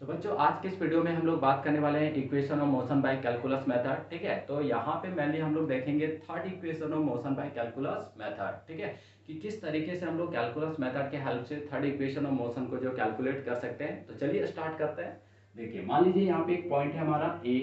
तो बच्चों आज के इस वीडियो में हम लोग बात करने वाले हैं equation of motion by calculus method. ठीक है, तो यहाँ पे मेनली हम लोग देखेंगे third equation of motion by calculus method. ठीक है, कि किस तरीके से हम लोग कैलकुलस मेथड के हेल्प से थर्ड इक्वेशन ऑफ मोशन को जो कैलकुलेट कर सकते हैं। तो चलिए स्टार्ट करते हैं। देखिए मान लीजिए यहाँ पे एक पॉइंट है हमारा ए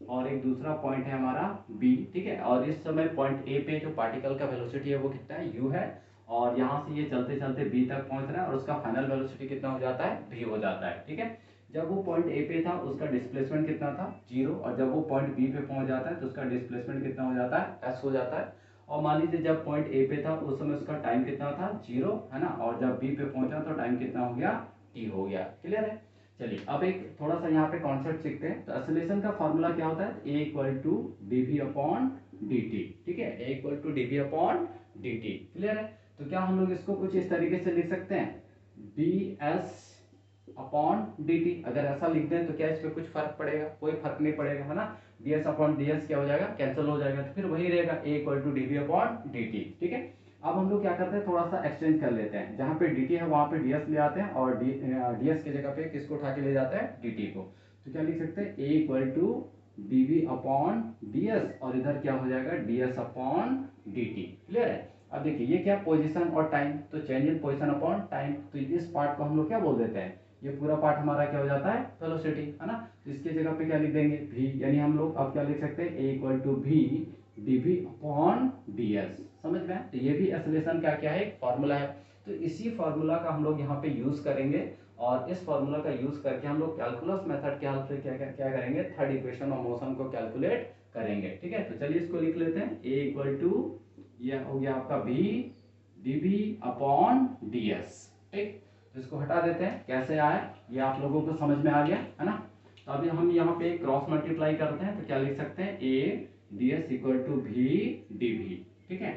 और एक दूसरा पॉइंट है हमारा बी। ठीक है, और इस समय पॉइंट ए पे जो पार्टिकल का वेलोसिटी है वो कितना है, यू है। और यहाँ से ये चलते चलते बी तक पहुंच रहा है और उसका फाइनल वेलोसिटी कितना हो जाता है, v हो जाता है। ठीक है, जब वो पॉइंट ए पे था उसका डिस्प्लेसमेंट कितना था, 0। और जब वो पॉइंट बी पे पहुंच जाता है तो उसका डिस्प्लेसमेंट कितना हो जाता है, s हो जाता है। और मान लीजिए जब पॉइंट ए पे था उस समय उसका टाइम कितना था, 0 है ना। और जब बी पे पहुंचा तो टाइम कितना हो गया, t हो गया। क्लियर है। चलिए अब एक थोड़ा सा यहाँ पे कॉन्सेप्ट सीखते हैं। तो एक्सेलरेशन का फॉर्मूला क्या होता है, a equal to D V upon D T. ठीक है, a equal to D V upon D T. Clear है। तो क्या हम लोग इसको कुछ इस तरीके से लिख सकते हैं, D S upon D T. अगर ऐसा लिख दें तो क्या इस पे कुछ फर्क पड़ेगा, कोई फर्क नहीं पड़ेगा, है ना। D S upon D S क्या हो जाएगा, कैंसिल हो जाएगा। तो फिर वही रहेगा a equal to D V upon D T. ठीक है, अब हम लोग क्या करते हैं, थोड़ा सा एक्सचेंज कर लेते हैं। जहाँ पे dt है वहाँ पे ds ले आते हैं और ds की जगह पे किसको उठा के ले जाते हैं, dt को। तो क्या लिख सकते हैं, a equal to D V upon D S और इधर क्या हो जाएगा, ds upon D T. Clear है। अब देखिए ये क्या, पोजीशन और टाइम, तो change in position upon time. तो इस पार्ट को हम लोग क्या बोल देते हैं, ये पूरा पार्ट हमारा क्या हो जाता है, वेलोसिटी, है ना। तो इसकी जगह पे क्या लिख देंगे, v। यानी हम लोग अब क्या लिख सकते हैं, a equal to v D V upon D S. समझ में। तो ये भी एक्सेलरेशन का क्या है, एक फार्मूला है। तो इसी फार्मूला का हम लोग यहाँ पे यूज करेंगे और इस फार्मूला का यूज करके हम लोग कैलकुलस मेथड के हेल्प से क्या करेंगे, थर्ड इक्वेशन ऑफ मोशन को कैलकुलेट करेंगे। ठीक है, तो चलिए इसको लिख लेते हैं, a इक्वल टू ये हो गया आपका v D V upon D S. ठीक, तो इसको हटा देते हैं। कैसे आया ये आप लोगों को समझ में आ गया, है ना। तो अभी हम यहाँ पे क्रॉस मल्टीप्लाई करते हैं तो क्या लिख सकते हैं, a D S equal to v D V. ठीक है,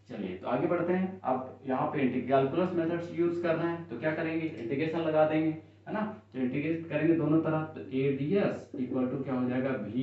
चलिए तो आगे बढ़ते हैं। अब यहाँ पे कैलकुलस मेथड्स यूज करना है तो क्या करेंगे, इंटीग्रेशन लगा देंगे, है ना। तो इंटीग्रेट करेंगे दोनों तरफ, तो a D S equal to क्या हो जाएगा, v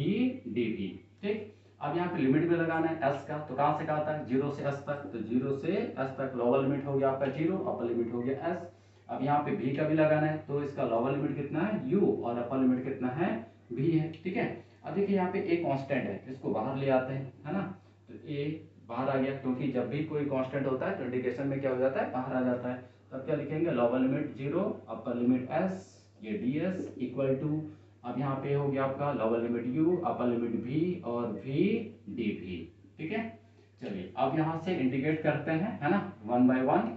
डी वी। ठीक, अब यहाँ पे लिमिट भी लगाना है s का। तो कहाँ से कहाँ तक, 0 से s तक। तो 0 से s तक लोअर लिमिट हो गया आपका 0, अपर लिमिट हो गया s। अब यहाँ पे v का भी लगाना है, तो इसका लोअर लिमिट कितना है, u, और अपर लिमिट कितना है, v है। ठीक है, अब देखिए यहाँ पे एक कांस्टेंट है, इसको बाहर ले आते हैं, है ना। तो a बाहर आ गया, क्योंकि जब भी कोई कांस्टेंट होता है तो इंटीग्रेशन में क्या हो जाता है, बाहर आ जाता है। तब क्या लिखेंगे, lower limit 0, upper limit s, ये ds इक्वल टू, अब यहाँ पे हो गया आपका lower limit u, upper limit v और v dv। ठीक है, चलिए अब यहाँ से इंटीग्रेट करते हैं, है ना, वन बाय वन।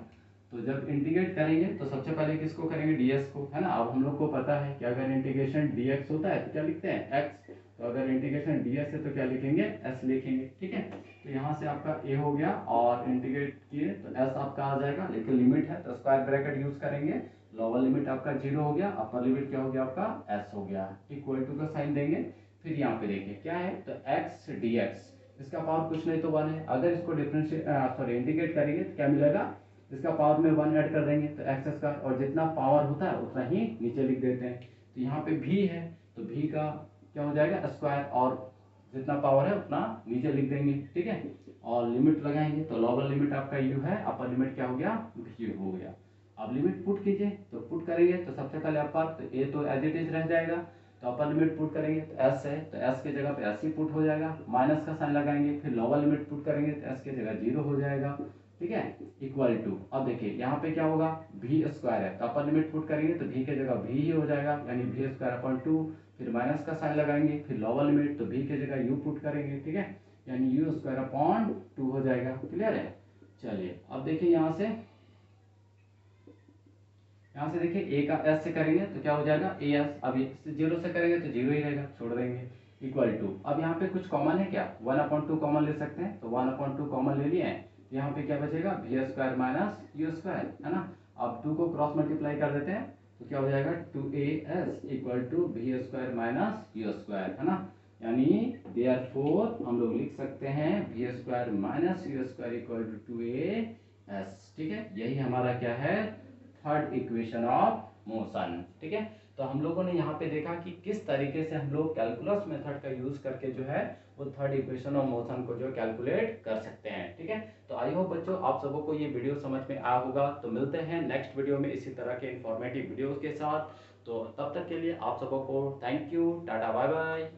तो जब इंटीग्रेट करेंगे तो सबसे पहले किसको करेंगे, ds को, है ना। अब हम लोग को पता है कि अगर इंटीग्रेशन dx होता है तो क्या लिखते हैं, x। तो अगर इंटीग्रेशन ds है तो क्या लिखेंगे, s लिखेंगे। ठीक है, तो यहाँ से आपका a हो गया और इंटीग्रेट किए तो s आपका आ जाएगा, लेकिन लिमिट है तो स्क्वायर ब्रैकेट यूज करेंगे। लोअर लिमिट आपका 0 हो गया, अपर लिमिट क्या हो गया आपका, s हो गया। इक्वल टू का साइन देंगे। फिर यहाँ पे देखिए क्या है, तो x dx, इसका पावर कुछ नहीं तो 1 है। अगर इसको इंटीग्रेट करेंगे तो क्या मिलेगा, इसका पावर में 1 ऐड कर देंगे तो एक्स स्क्वायर, और जितना पावर होता है उतना ही नीचे लिख देते हैं। तो यहाँ पे v है तो v का क्या हो जाएगा, स्क्वायर, और जितना पावर है उतना नीचे लिख देंगे। ठीक है, और लिमिट लगाएंगे तो लोअर लिमिट आपका u है, अपर लिमिट क्या हो गया, v हो गया। अब लिमिट पुट कीजिए, तो पुट करेंगे तो सबसे पहले अपर, तो a तो एज इट इज रह जाएगा। तो अपर लिमिट पुट करेंगे तो s है, तो s की जगह पे s ही पुट हो जाएगा। माइनस का साइन लगाएंगे, फिर लोअर लिमिट पुट करेंगे तो s की जगह 0 हो जाएगा। ठीक है, इक्वल टू, अब देखिए यहाँ पे क्या होगा, v स्क्वायर है तो अपर लिमिट पुट करेंगे तो v की जगह v ही हो जाएगा, यानी v स्क्वायर अपॉन 2। फिर माइनस का साइन लगाएंगे, फिर लोअर लिमिट, तो v की जगह u पुट करेंगे। ठीक है, यानी u स्क्वायर अपॉन 2 हो जाएगा। क्लियर है। चलिए अब देखिए यहाँ से देखिए a का s से करेंगे तो क्या हो जाएगा, as। अब 0 से करेंगे तो 0 ही रहेगा, छोड़ देंगे। इक्वल टू, अब यहाँ पे कुछ कॉमन है क्या, 1/2 कॉमन ले सकते हैं, तो 1/2 कॉमन ले लिए हैं। तो यहाँ पे क्या बचेगा, v square minus u square, है ना। अब 2 को क्रॉस मल्टीप्लाई कर देते हैं तो क्या हो जाएगा, 2as equal to v square minus u square, है ना। यानी देयरफॉर हम लोग लिख सकते हैं v square minus u square equal to 2as। ठीक है, यही हमारा क्या है, थर्ड इक्वेशन ऑफ मोशन। ठीक है, तो हम लोगों ने यहाँ पे देखा कि किस तरीके से हम लोग कैलकुलस मेथड का यूज करके जो है वो थर्ड इक्वेशन ऑफ मोशन को जो कैलकुलेट कर सकते हैं। ठीक है, तो आई होप बच्चों आप सबों को ये वीडियो समझ में आया होगा। तो मिलते हैं नेक्स्ट वीडियो में इसी तरह के इंफॉर्मेटिव वीडियोस के साथ। तो तब तक के लिए आप सबको थैंक यू, टाटा बाय बाय।